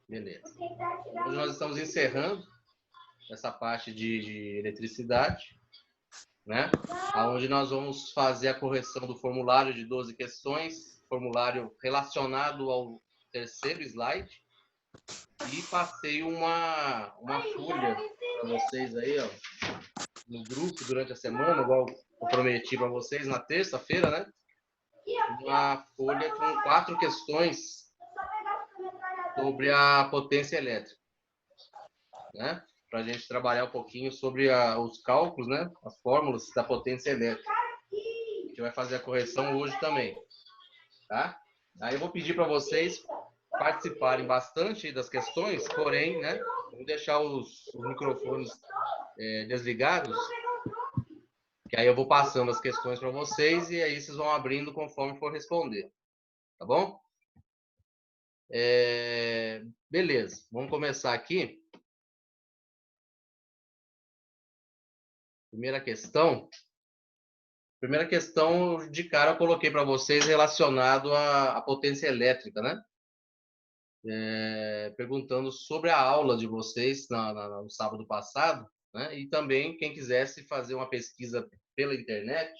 Beleza. Hoje nós estamos encerrando essa parte de eletricidade, né? Onde nós vamos fazer a correção do formulário de 12 questões, formulário relacionado ao terceiro slide, e passei uma folha para vocês aí, ó, no grupo durante a semana, igual eu prometi para vocês na terça-feira, né? Uma folha com 4 questões sobre a potência elétrica, né? Para a gente trabalhar um pouquinho sobre os cálculos, né? As fórmulas da potência elétrica. A gente vai fazer a correção hoje também, tá? Aí eu vou pedir para vocês participarem bastante das questões, porém, né? Vamos deixar os microfones desligados, que aí eu vou passando as questões para vocês e aí vocês vão abrindo conforme for responder, tá bom? Beleza, vamos começar aqui. Primeira questão de cara eu coloquei para vocês relacionado à potência elétrica, né? Perguntando sobre a aula de vocês no sábado passado, né? E também quem quisesse fazer uma pesquisa pela internet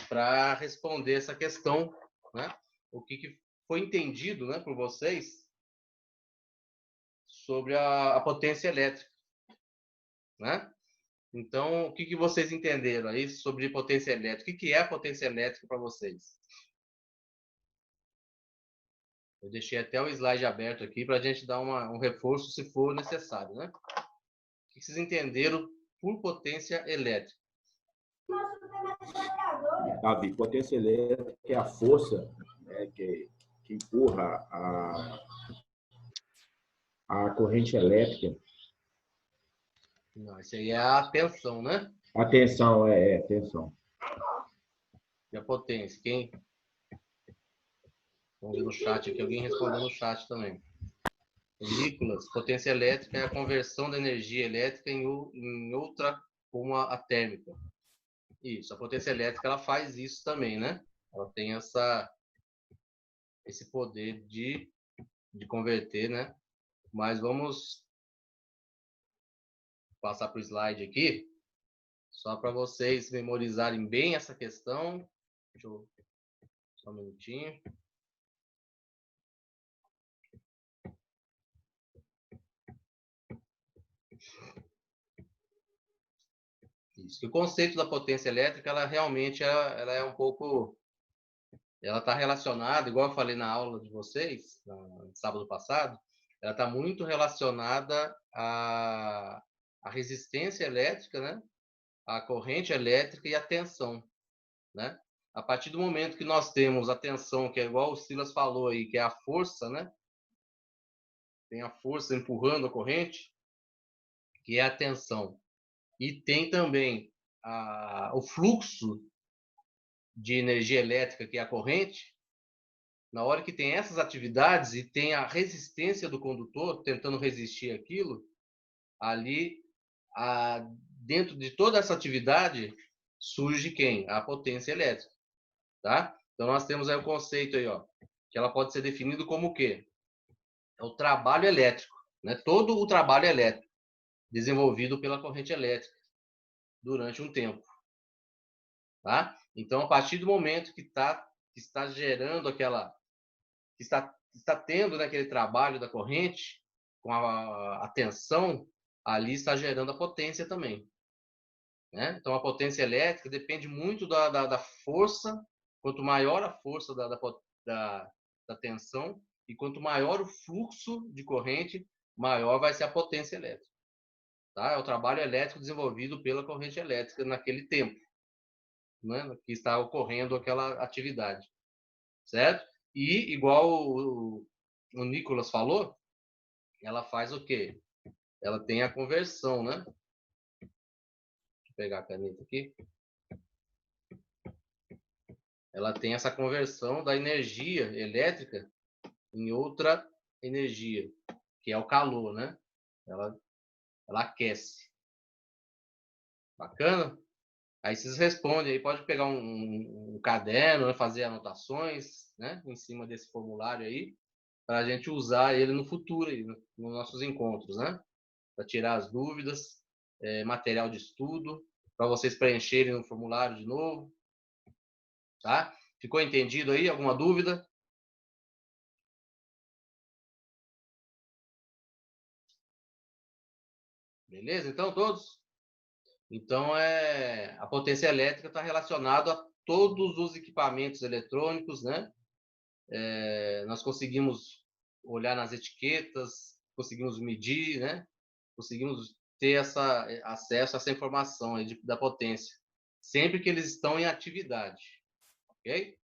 para responder essa questão, né? O que foi entendido, né, por vocês sobre a potência elétrica, né? Então, o que vocês entenderam aí sobre potência elétrica? O que é a potência elétrica para vocês? Eu deixei até o slide aberto aqui para a gente dar um reforço se for necessário, né? O que vocês entenderam por potência elétrica? Davi, potência elétrica é a força, né, que empurra a corrente elétrica. Não, isso aí é a tensão, né? A tensão, tensão. E a potência? Quem? Vamos ver no chat aqui, alguém respondeu no chat também. Nicolas, potência elétrica é a conversão da energia elétrica em outra, como a térmica. Isso, a potência elétrica ela faz isso também, né? Ela tem esse poder de converter, né? Mas vamos passar para o slide aqui, só para vocês memorizarem bem essa questão. Deixa eu... Só um minutinho. Isso. O conceito da potência elétrica, ela realmente ela é um pouco... Ela está relacionada, igual eu falei na aula de vocês, no sábado passado, ela está muito relacionada à resistência elétrica, né? A corrente elétrica e a tensão, né? A partir do momento que nós temos a tensão, que é igual o Silas falou aí, que é a força, né? Tem a força empurrando a corrente, que é a tensão. E tem também o fluxo de energia elétrica, que é a corrente. Na hora que tem essas atividades e tem a resistência do condutor tentando resistir aquilo, ali, dentro de toda essa atividade, surge quem? A potência elétrica, tá? Então, nós temos aí o conceito aí, ó, que ela pode ser definido como o quê? É o trabalho elétrico, né? Todo o trabalho elétrico desenvolvido pela corrente elétrica durante um tempo, tá? Então, a partir do momento que está gerando que está tendo naquele trabalho da corrente, com a tensão, ali está gerando a potência também, né? Então, a potência elétrica depende muito da força. Quanto maior a força da tensão e quanto maior o fluxo de corrente, maior vai ser a potência elétrica. Tá? É o trabalho elétrico desenvolvido pela corrente elétrica naquele tempo, né? Que está ocorrendo aquela atividade, certo? E, igual o Nicolas falou, ela faz o quê? Ela tem a conversão, né? Deixa eu pegar a caneta aqui. Ela tem essa conversão da energia elétrica em outra energia, que é o calor, né? Ela aquece. Bacana? Aí vocês respondem, aí pode pegar um caderno, né, fazer anotações, né, em cima desse formulário aí, para a gente usar ele no futuro, nos nossos encontros, né? Para tirar as dúvidas, material de estudo, para vocês preencherem no formulário de novo. Tá? Ficou entendido aí? Alguma dúvida? Beleza? Então, todos? Então, a potência elétrica está relacionada a todos os equipamentos eletrônicos, né? Nós conseguimos olhar nas etiquetas, conseguimos medir, né? Conseguimos ter acesso a essa informação aí da potência, sempre que eles estão em atividade, ok?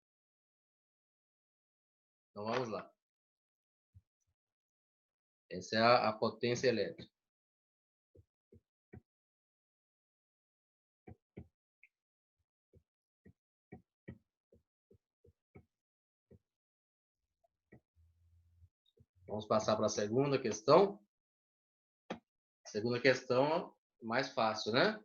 Então, vamos lá. Essa é a potência elétrica. Vamos passar para a segunda questão. Segunda questão, mais fácil, né?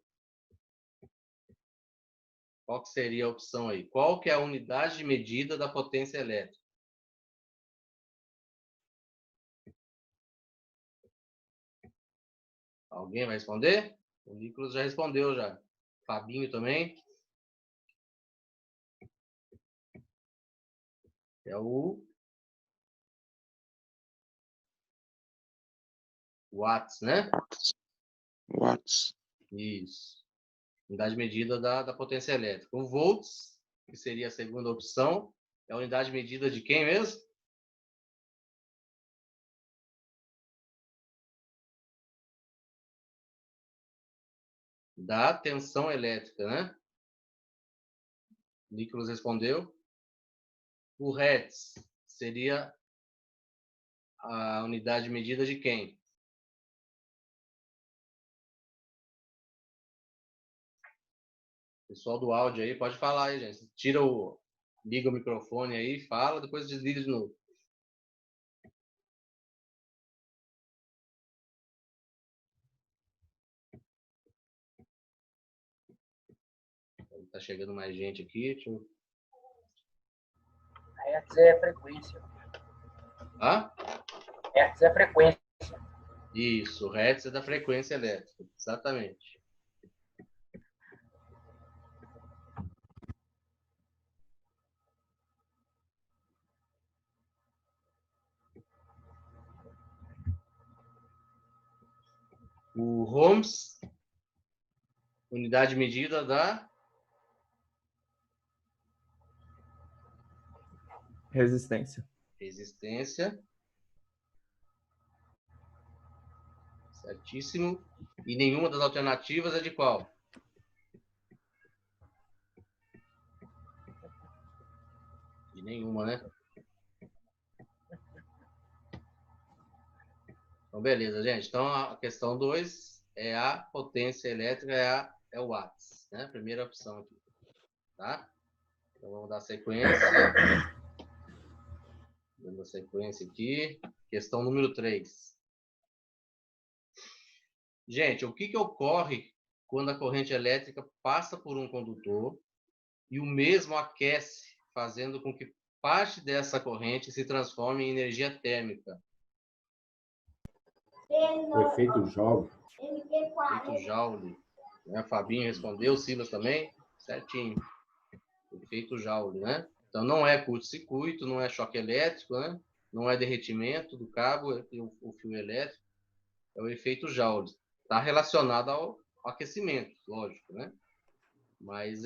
Qual que seria a opção aí? Qual que é a unidade de medida da potência elétrica? Alguém vai responder? O Nicolas já respondeu já. Fabinho também. É o watts, né? Watts. Isso. Unidade de medida da potência elétrica. O volts, que seria a segunda opção, é a unidade de medida de quem mesmo? Da tensão elétrica, né? O Nicolas respondeu. O hertz seria a unidade de medida de quem? Pessoal do áudio aí, pode falar aí, gente. Liga o microfone aí, fala, depois desliga de novo. Tá chegando mais gente aqui. Hertz é frequência. Hã? Hertz é frequência. Isso, o hertz é da frequência elétrica. Exatamente. O ohms, unidade de medida da resistência. Certíssimo. E nenhuma das alternativas é de qual? De nenhuma, né? Então, beleza, gente. Então, a questão 2 é a potência elétrica, é o watts, né? Primeira opção aqui, tá? Então, vamos dar sequência. Dando a sequência aqui. Questão número 3. Gente, o que ocorre quando a corrente elétrica passa por um condutor e o mesmo aquece, fazendo com que parte dessa corrente se transforme em energia térmica? O efeito Joule. Efeito Joule. Né? Fabinho respondeu, Silas também. Certinho. Efeito Joule, né? Então, não é curto-circuito, não é choque elétrico, né? Não é derretimento do cabo, o fio elétrico. É o efeito Joule. Está relacionado ao aquecimento, lógico, né? Mas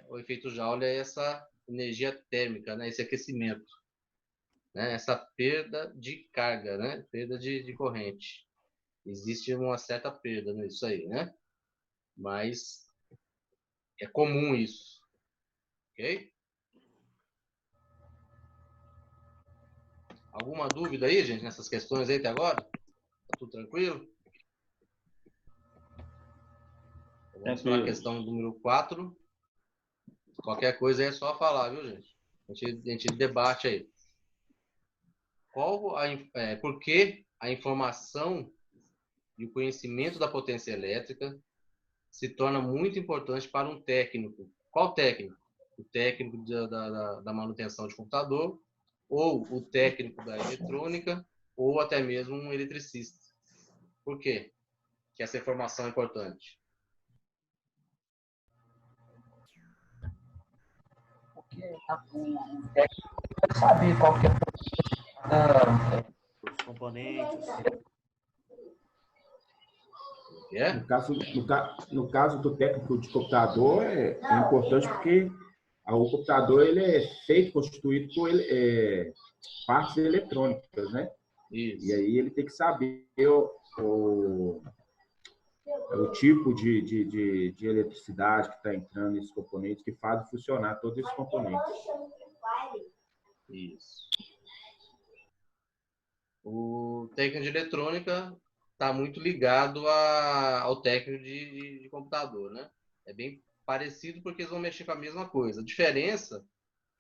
o efeito Joule é essa energia térmica, né? Esse aquecimento, né? Essa perda de carga, né? Perda de corrente. Existe uma certa perda nisso aí, né? Mas é comum isso, ok? Alguma dúvida aí, gente, nessas questões aí até agora? Tá tudo tranquilo? Vamos para a questão número 4. Qualquer coisa aí é só falar, viu, gente? A gente debate aí. Por que a informação e o conhecimento da potência elétrica se torna muito importante para um técnico? Qual técnico? O técnico da manutenção de computador ou o técnico da eletrônica, ou até mesmo um eletricista. Por quê? Que essa informação é importante. Porque o técnico vai saber qual que é Os componentes. É? No caso do técnico de computador, é importante porque o computador ele é feito, constituído por partes eletrônicas, né? Isso. E aí ele tem que saber o tipo de eletricidade que está entrando nesses componentes, que fazem funcionar todos esses componentes. Isso. O técnico de eletrônica está muito ligado ao técnico de computador, né? É bem parecido porque eles vão mexer com a mesma coisa. A diferença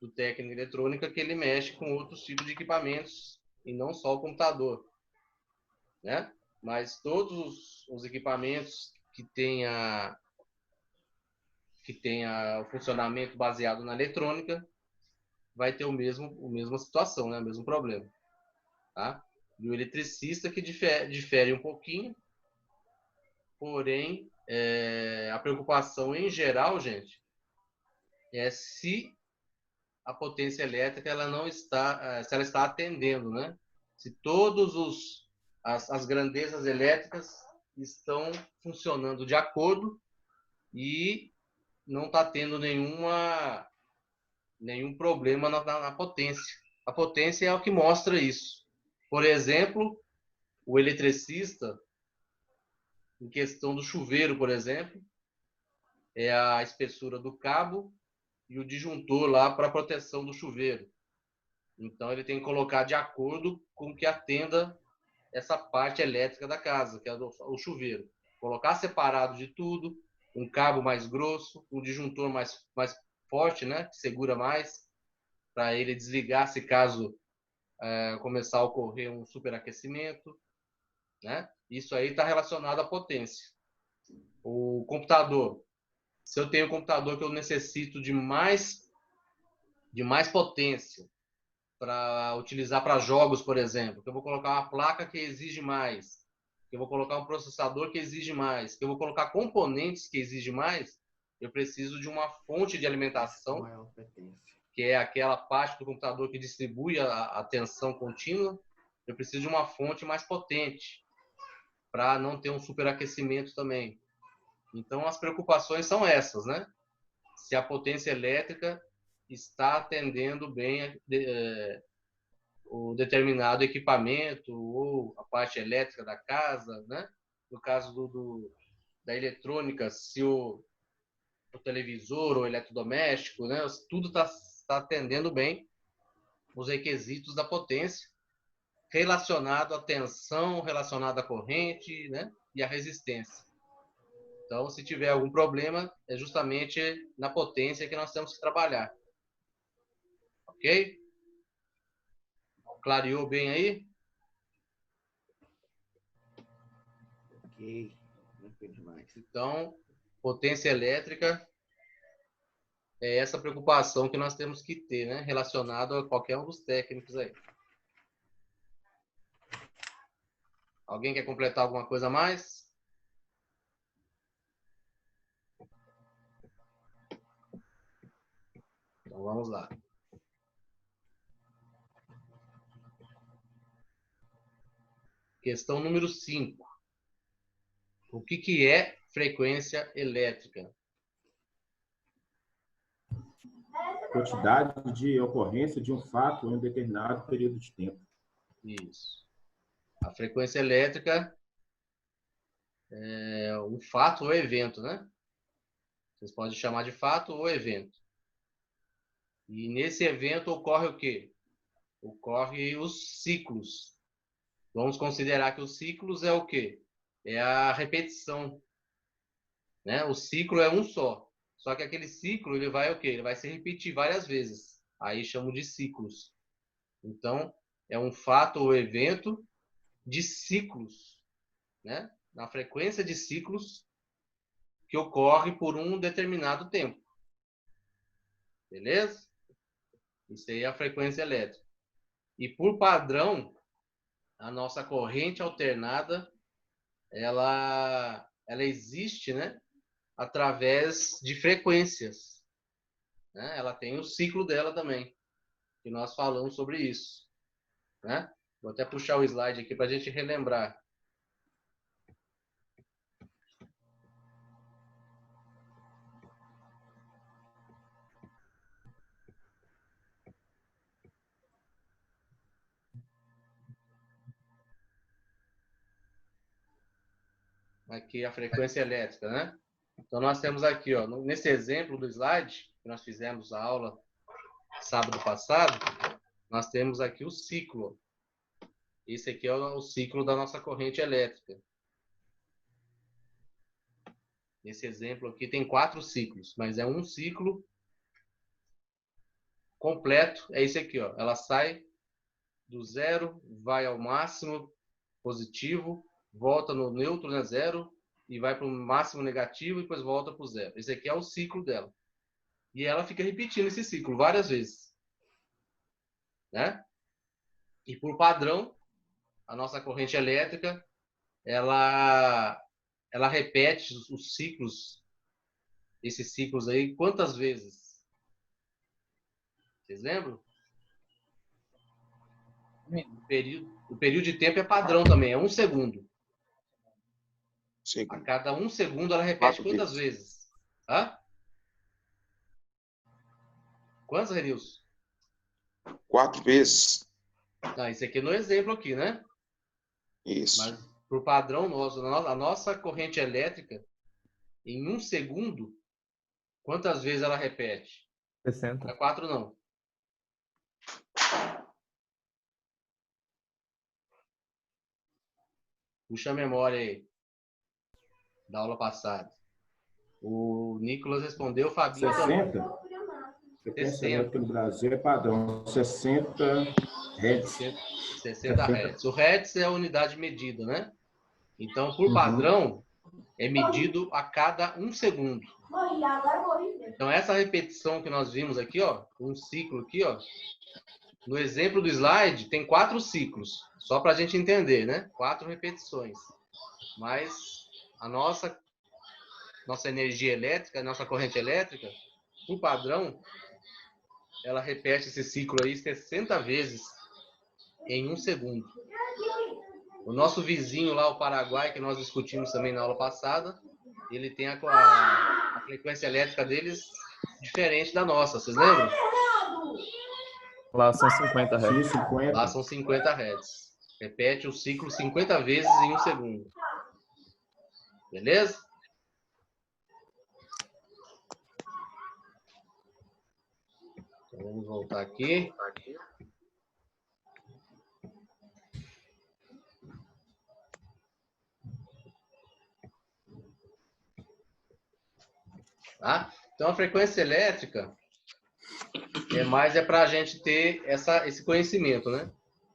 do técnico de eletrônica é que ele mexe com outros tipos de equipamentos e não só o computador, né? Mas todos os equipamentos que tenha o funcionamento baseado na eletrônica vai ter a mesma situação, né? O mesmo problema, tá? E o eletricista que difere um pouquinho, porém, a preocupação em geral, gente, é se a potência elétrica ela não está, se ela está atendendo, né? Se todos as grandezas elétricas estão funcionando de acordo e não está tendo nenhum problema na potência. A potência é o que mostra isso. Por exemplo, o eletricista, em questão do chuveiro, por exemplo, é a espessura do cabo e o disjuntor lá para a proteção do chuveiro. Então, ele tem que colocar de acordo com o que atenda essa parte elétrica da casa, que é o chuveiro. Colocar separado de tudo, um cabo mais grosso, um disjuntor mais forte, né, que segura mais, para ele desligar se caso começar a ocorrer um superaquecimento, né? Isso aí está relacionado à potência. O computador, se eu tenho um computador que eu necessito de mais potência para utilizar para jogos, por exemplo, que eu vou colocar uma placa que exige mais, que eu vou colocar um processador que exige mais, que eu vou colocar componentes que exigem mais, eu preciso de uma fonte de alimentação, que é aquela parte do computador que distribui a tensão contínua. Eu preciso de uma fonte mais potente para não ter um superaquecimento também. Então, as preocupações são essas, né? Se a potência elétrica está atendendo bem o determinado equipamento ou a parte elétrica da casa, né? No caso da eletrônica, se o televisor ou eletrodoméstico, né? Tudo está atendendo bem os requisitos da potência relacionado à tensão, relacionado à corrente, né? E à resistência. Então, se tiver algum problema, é justamente na potência que nós temos que trabalhar. Ok? Clareou bem aí? Ok. Demais. Então, potência elétrica é essa preocupação que nós temos que ter, né? Relacionado a qualquer um dos técnicos aí. Alguém quer completar alguma coisa a mais? Então, vamos lá. Questão número 5. O que é frequência elétrica? Quantidade de ocorrência de um fato em um determinado período de tempo. Isso. A frequência elétrica é um fato ou evento, né? Vocês podem chamar de fato ou evento. E nesse evento ocorre o quê? Ocorre os ciclos. Vamos considerar que os ciclos é o quê? É a repetição, né? O ciclo é um só. Só que aquele ciclo, ele vai o quê? Ele vai se repetir várias vezes. Aí chamo de ciclos. Então, é um fato ou evento de ciclos, né? Na frequência de ciclos que ocorre por um determinado tempo. Beleza? Isso aí é a frequência elétrica. E por padrão, a nossa corrente alternada, ela existe, né? Através de frequências, né? Ela tem o ciclo dela também, que nós falamos sobre isso, né? Vou até puxar o slide aqui para a gente relembrar. Aqui a frequência elétrica, né? Então nós temos aqui, ó, nesse exemplo do slide que nós fizemos a aula sábado passado, nós temos aqui o ciclo. Esse aqui é o ciclo da nossa corrente elétrica. Nesse exemplo aqui tem 4 ciclos, mas é um ciclo completo. É esse aqui, ó. Ela sai do zero, vai ao máximo positivo, volta no neutro, né, zero, e vai para o máximo negativo e depois volta para o zero. Esse aqui é o ciclo dela. E ela fica repetindo esse ciclo várias vezes, né? E por padrão, a nossa corrente elétrica, ela repete os ciclos, esses ciclos aí, quantas vezes? Vocês lembram? O período de tempo é padrão também, é 1 segundo. Sim. A cada 1 segundo ela repete 4 quantas vezes? Hã? Quantas, Renilson? 4 vezes. Não, isso aqui é no exemplo aqui, né? Isso. Mas por padrão nosso, a nossa corrente elétrica, em 1 segundo, quantas vezes ela repete? 60. Não é 4 não. Puxa a memória aí, da aula passada. O Nicolas respondeu, o Fabinho também. 60? Frequência 60. elétrica no Brasil é padrão, 60 Hz. 60 Hz. O Hz é a unidade medida, né? Então, por padrão, é medido a cada 1 segundo. Então, essa repetição que nós vimos aqui, ó, um ciclo aqui, ó, no exemplo do slide, tem 4 ciclos, só para a gente entender, né? 4 repetições. Mas a nossa energia elétrica, a nossa corrente elétrica, por padrão, ela repete esse ciclo aí 60 vezes em 1 segundo. O nosso vizinho lá, o Paraguai, que nós discutimos também na aula passada, ele tem a frequência elétrica deles diferente da nossa, vocês lembram? Lá são 50 Hz. 50. Lá são 50 Hz. Repete o ciclo 50 vezes em 1 segundo. Beleza? Então, vamos voltar aqui. Tá? Então, a frequência elétrica é para a gente ter esse conhecimento, né?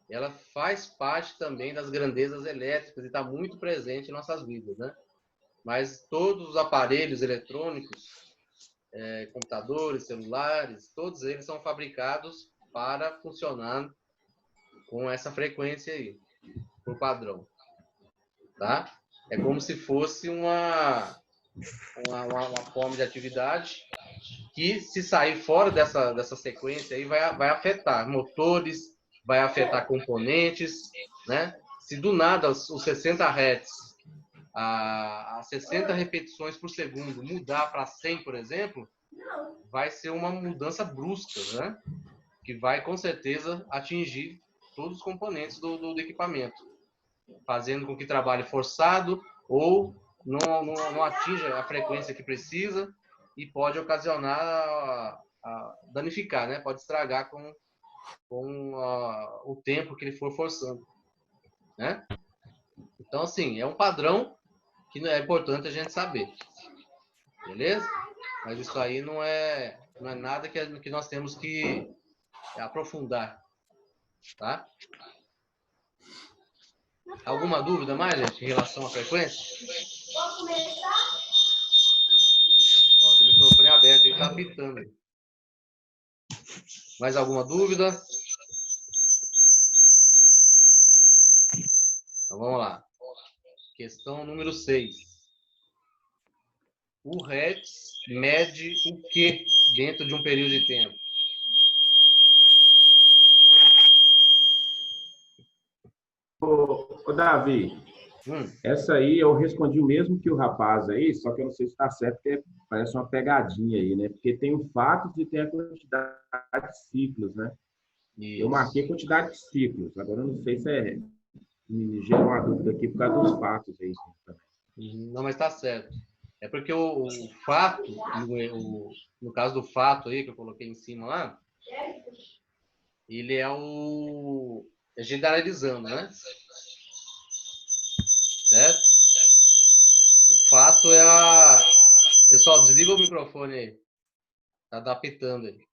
Ela faz parte também das grandezas elétricas e está muito presente em nossas vidas, né? Mas todos os aparelhos eletrônicos, computadores, celulares, todos eles são fabricados para funcionar com essa frequência aí, por padrão, tá? É como se fosse uma forma de atividade que, se sair fora dessa sequência aí, vai afetar motores, vai afetar componentes, né? Se do nada os 60 Hz, a 60 repetições por segundo mudar para 100, por exemplo, vai ser uma mudança brusca, né? Que vai, com certeza, atingir todos os componentes do equipamento, fazendo com que trabalhe forçado ou não atinja a frequência que precisa e pode ocasionar danificar, né? Pode estragar com o tempo que ele for forçando, né? Então, assim, é um padrão que é importante a gente saber, beleza? Mas isso aí não é nada que nós temos que aprofundar, tá? Alguma dúvida mais, gente, em relação à frequência? Posso começar? Ó, tem o microfone aberto, ele está apitando. Mais alguma dúvida? vamos lá. Questão número 6. O Hertz mede o que dentro de um período de tempo? Ô, Davi, essa aí eu respondi o mesmo que o rapaz aí, só que eu não sei se está certo, porque parece uma pegadinha aí, né? Porque tem o fato de ter a quantidade de ciclos, né? Isso. Eu marquei a quantidade de ciclos, agora eu não sei se me gera uma dúvida aqui por causa dos fatos aí também. Não, mas está certo. É porque o fato, no caso do fato aí que eu coloquei em cima lá, ele é generalizando, né? Certo? O fato é Pessoal, desliga o microfone aí. Tá adaptando aí.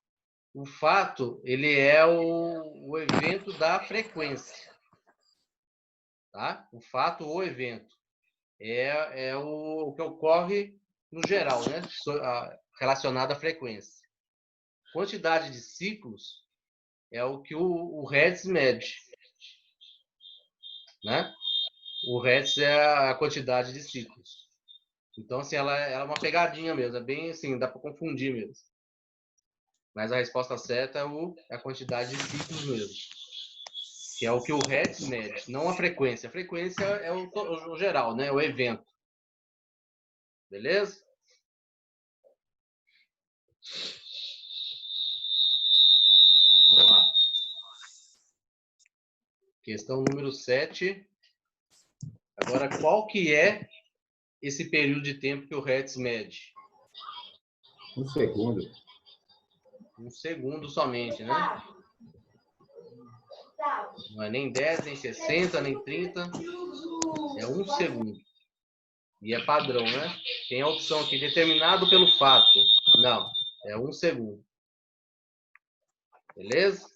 O fato, ele é o evento da frequência. Tá? O fato ou evento. É o que ocorre no geral, né? Relacionado à frequência. Quantidade de ciclos é o que o Hertz mede. Né? O Hertz é a quantidade de ciclos. Então, assim, ela é uma pegadinha mesmo. É bem assim, dá para confundir mesmo. Mas a resposta certa é a quantidade de ciclos mesmo. Que é o que o Hertz mede, não a frequência. A frequência é o geral, né? O evento. Beleza? Então, vamos lá. Questão número 7. Agora, qual que é esse período de tempo que o Hertz mede? Um segundo. Um segundo somente, né? Não é nem 10, nem 60, nem 30. É um segundo. E é padrão, né? Tem a opção aqui, determinado pelo fato. Não, é um segundo. Beleza?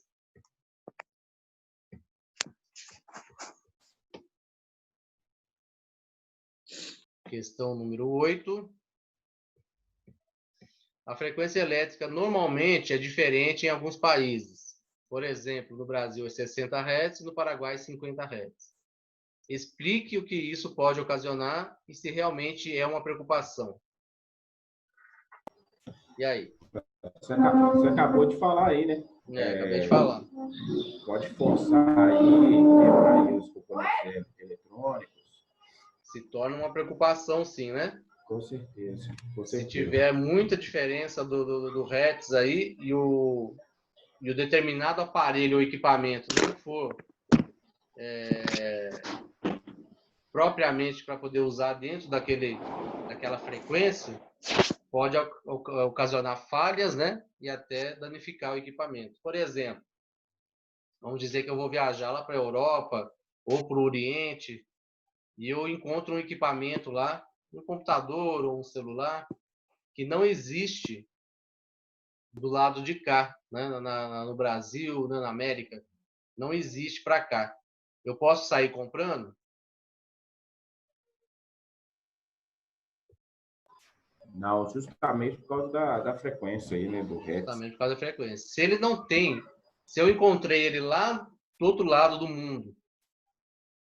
Questão número 8. A frequência elétrica normalmente é diferente em alguns países. Por exemplo, no Brasil é 60 Hz e no Paraguai 50 Hz. Explique o que isso pode ocasionar e se realmente é uma preocupação. E aí? Você acabou de falar aí, né? Acabei de falar. Pode forçar aí, quebrar aí os componentes eletrônicos. Se torna uma preocupação, sim, né? Com certeza. Se tiver muita diferença do Hertz aí e o determinado aparelho ou equipamento não for propriamente para poder usar dentro daquela frequência, pode ocasionar falhas, né? E até danificar o equipamento. Por exemplo, vamos dizer que eu vou viajar lá para a Europa ou para o Oriente e eu encontro um equipamento lá, um computador ou um celular, que não existe do lado de cá, né? No Brasil, na América. Não existe para cá. Eu posso sair comprando? Não, justamente por causa da frequência aí, né? Do Hertz. Justamente por causa da frequência. Se ele não tem, se eu encontrei ele lá do outro lado do mundo,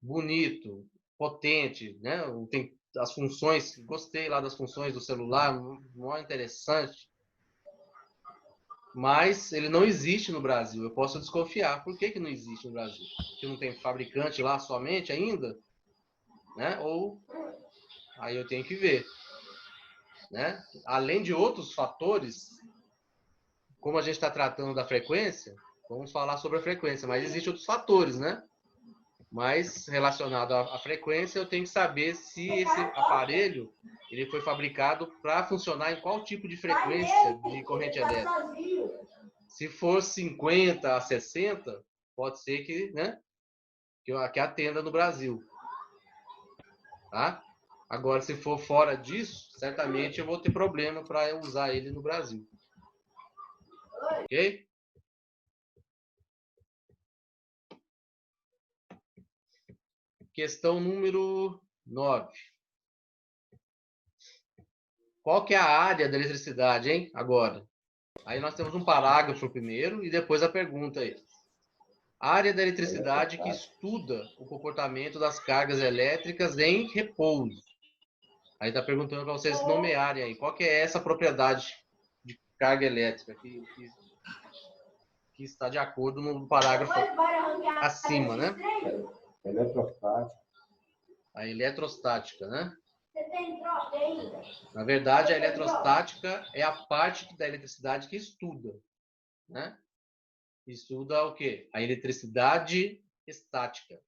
bonito, potente, né? Tem as funções, gostei lá das funções do celular, muito interessante. Mas ele não existe no Brasil. Eu posso desconfiar. Por que não existe no Brasil? Porque não tem fabricante lá somente ainda? Né? Ou aí eu tenho que ver. Né? Além de outros fatores, como a gente está tratando da frequência, vamos falar sobre a frequência, mas existem outros fatores, né? Mas relacionado à frequência, eu tenho que saber se esse aparelho ele foi fabricado para funcionar em qual tipo de frequência de corrente elétrica. Se for 50 a 60, pode ser que, né, que atenda no Brasil. Tá? Agora, se for fora disso, certamente eu vou ter problema para usar ele no Brasil. Ok? Questão número 9. Qual que é a área da eletricidade, hein? Agora. Aí nós temos um parágrafo primeiro e depois a pergunta aí. Área da eletricidade que estuda o comportamento das cargas elétricas em repouso. Aí está perguntando para vocês nomearem aí. Qual que é essa propriedade de carga elétrica que está de acordo no parágrafo acima, né? Eletrostática. A eletrostática, né? Na verdade, a eletrostática é a parte da eletricidade que estuda, né? Estuda o quê? A eletricidade estática.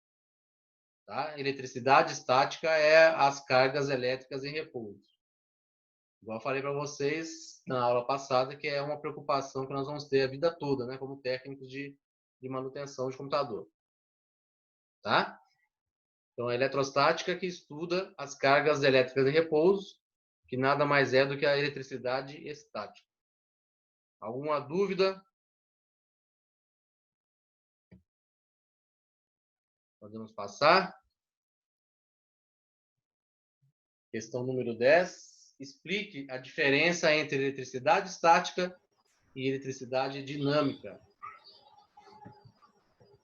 Tá? Eletricidade estática é as cargas elétricas em repouso. Igual eu falei para vocês na aula passada, que é uma preocupação que nós vamos ter a vida toda, né? Como técnicos de manutenção de computador. Tá? Então, a eletrostática que estuda as cargas elétricas em repouso, que nada mais é do que a eletricidade estática. Alguma dúvida? Podemos passar. Questão número 10. Explique a diferença entre eletricidade estática e eletricidade dinâmica.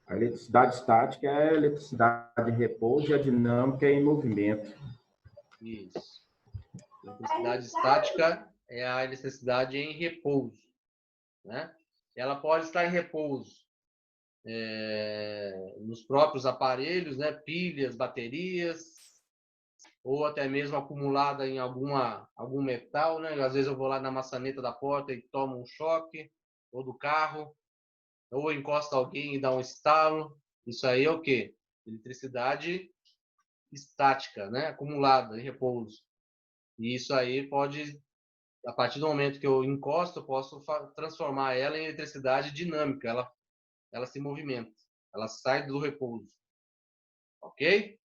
A eletricidade estática é a eletricidade em repouso e a dinâmica é em movimento. Isso. A eletricidade estática é a eletricidade em repouso, né? Ela pode estar em repouso nos próprios aparelhos, né? Pilhas, baterias, ou até mesmo acumulada em algum metal, né? Às vezes eu vou lá na maçaneta da porta e tomo um choque, ou do carro, ou encosta alguém e dá um estalo. Isso aí é o quê? Eletricidade estática, né? Acumulada em repouso. E isso aí pode, a partir do momento que eu encosto, eu posso transformar ela em eletricidade dinâmica. Ela se movimenta, ela sai do repouso. Ok?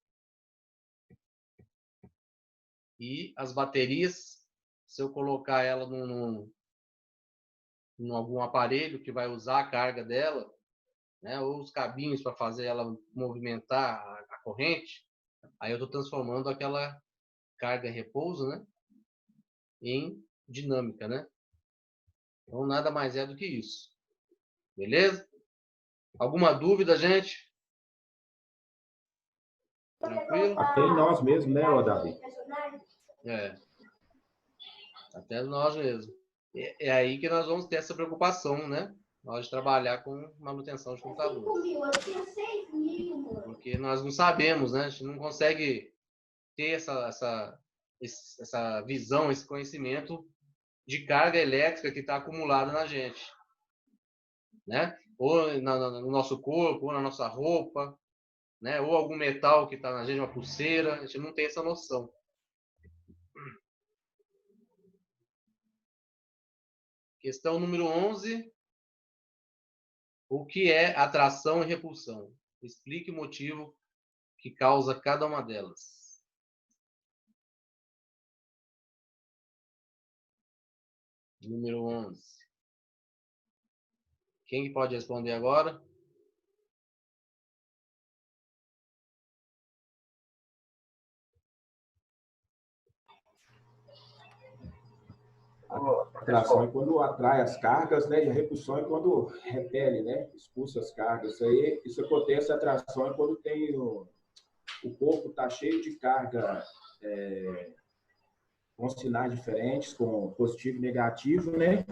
E as baterias, se eu colocar ela em algum aparelho que vai usar a carga dela, né, ou os cabinhos para fazer ela movimentar a corrente, aí eu estou transformando aquela carga em repouso, né, em dinâmica, né? Então, nada mais é do que isso. Beleza? Alguma dúvida, gente? Tranquilo? Até nós mesmos, né, Davi? É. Até nós mesmos. É aí que nós vamos ter essa preocupação, né? Nós de trabalhar com manutenção de computador. Porque nós não sabemos, né? A gente não consegue ter essa visão, esse conhecimento de carga elétrica que está acumulada na gente, né? Ou no nosso corpo, ou na nossa roupa, né? Ou algum metal que está na gente, uma pulseira. A gente não tem essa noção. Questão número 11. O que é atração e repulsão? Explique o motivo que causa cada uma delas. Número 11. Quem pode responder agora? A atração é quando atrai as cargas, né? E a repulsão é quando repele, né? Expulsa as cargas. Isso acontece, a atração é quando tem o corpo está cheio de carga com sinais diferentes, com positivo e negativo, né?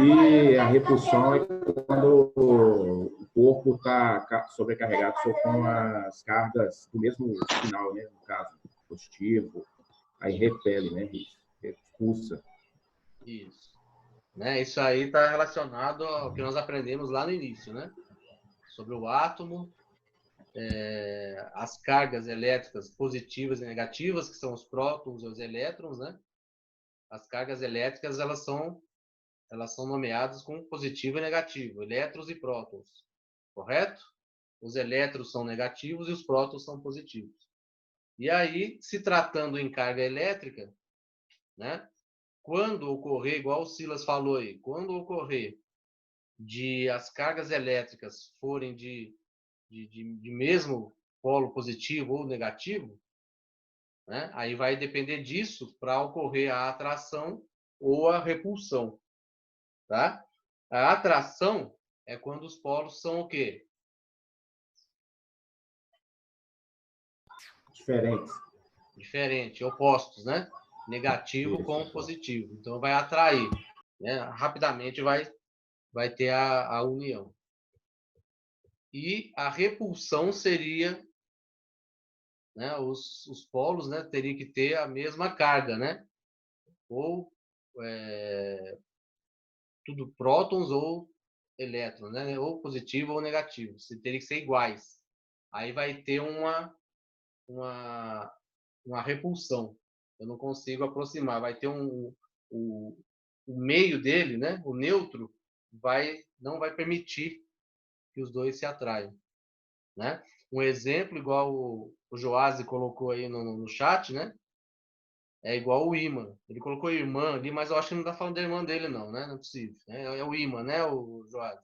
E a repulsão é quando o corpo está sobrecarregado só com as cargas do mesmo sinal, né? No caso, positivo, aí repele, né? Expulsa. Isso. Né? Isso aí está relacionado ao que nós aprendemos lá no início, né? Sobre o átomo, as cargas elétricas positivas e negativas, que são os prótons e os elétrons, né? As cargas elétricas, elas são nomeadas como positivo e negativo, elétrons e prótons, correto? Os elétrons são negativos e os prótons são positivos. E aí, se tratando em carga elétrica, né? Quando ocorrer, igual o Silas falou aí, quando ocorrer de as cargas elétricas forem de mesmo polo positivo ou negativo, né? Aí vai depender disso para ocorrer a atração ou a repulsão. Tá? A atração é quando os polos são o quê? Diferentes. Diferente, opostos, né? Negativo Isso, com isso. positivo. Então, vai atrair, né? Rapidamente vai ter a união. E a repulsão seria, né? Os polos, né? Teria que ter a mesma carga, né? Ou tudo prótons ou elétrons, né? Ou positivo ou negativo. Teria que ser iguais. Aí vai ter uma repulsão. Eu não consigo aproximar. Vai ter o meio dele, né? O neutro não vai permitir que os dois se atraiam, né? Um exemplo igual o Joás colocou aí no chat, né? É igual o ímã. Ele colocou irmã ali, mas eu acho que não está falando da irmã dele, não, né? Não é possível. É o ímã, né, o Joás?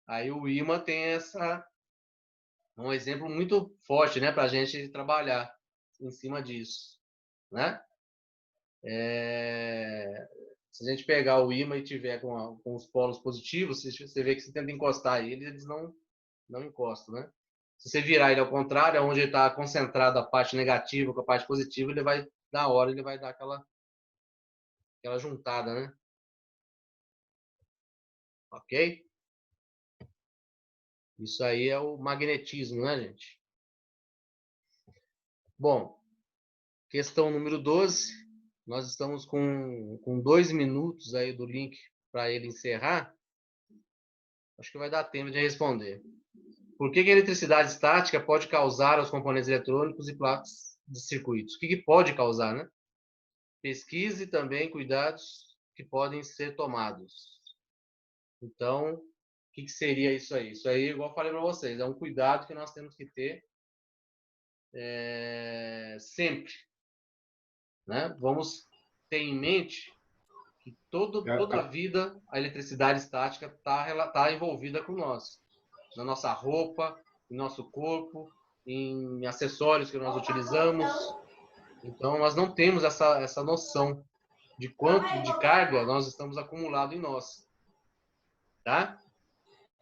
Aí o ímã tem um exemplo muito forte, né, para a gente trabalhar em cima disso, né? Se a gente pegar o ímã e tiver com os polos positivos, você vê que você tenta encostar ele, eles não encostam, né? Se você virar ele ao contrário, onde está concentrada a parte negativa com a parte positiva, ele vai, na hora, ele vai dar aquela juntada, né? Ok? Isso aí é o magnetismo, né, gente? Bom, questão número 12. Nós estamos com 2 minutos aí do link para ele encerrar. Acho que vai dar tempo de responder. Por que a eletricidade estática pode causar aos componentes eletrônicos e placas de circuitos? O que pode causar, né? Pesquise também cuidados que podem ser tomados. Então, o que seria isso aí? Isso aí, igual eu falei para vocês, é um cuidado que nós temos que ter sempre, né? Vamos ter em mente que toda a vida a eletricidade estática está envolvida com nós, na nossa roupa, em nosso corpo, em acessórios que nós utilizamos. Então, nós não temos essa noção de quanto de carga nós estamos acumulado em nós, tá?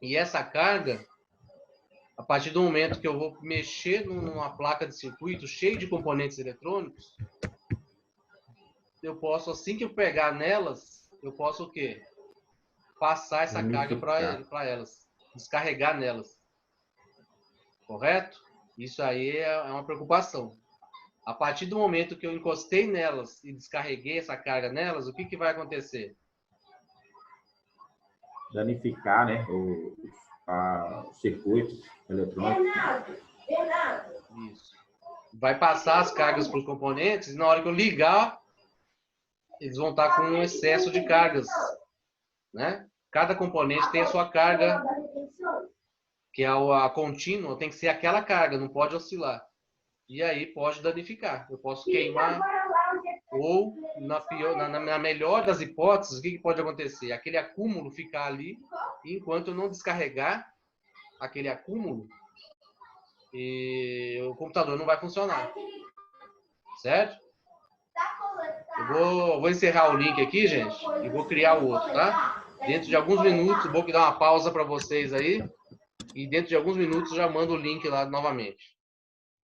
E essa carga, a partir do momento que eu vou mexer numa placa de circuito cheia de componentes eletrônicos, eu posso, assim que eu pegar nelas, eu posso o quê? Passar essa carga para elas, descarregar nelas. Correto? Isso aí é uma preocupação. A partir do momento que eu encostei nelas e descarreguei essa carga nelas, o que vai acontecer? Danificar, né, o circuito eletrônico. Isso. Vai passar as cargas para os componentes e na hora que eu ligar, eles vão estar com um excesso de cargas, né? Cada componente tem a sua carga, que é a contínua, tem que ser aquela carga, não pode oscilar. E aí pode danificar. Eu posso queimar, ou na melhor das hipóteses, o que pode acontecer? Aquele acúmulo ficar ali, e enquanto eu não descarregar aquele acúmulo, o computador não vai funcionar. Certo? Eu vou encerrar o link aqui, gente, e vou criar o outro, tá? Dentro de alguns minutos, vou dar uma pausa para vocês aí, e dentro de alguns minutos já mando o link lá novamente.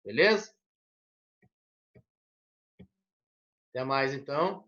Beleza? Até mais, então.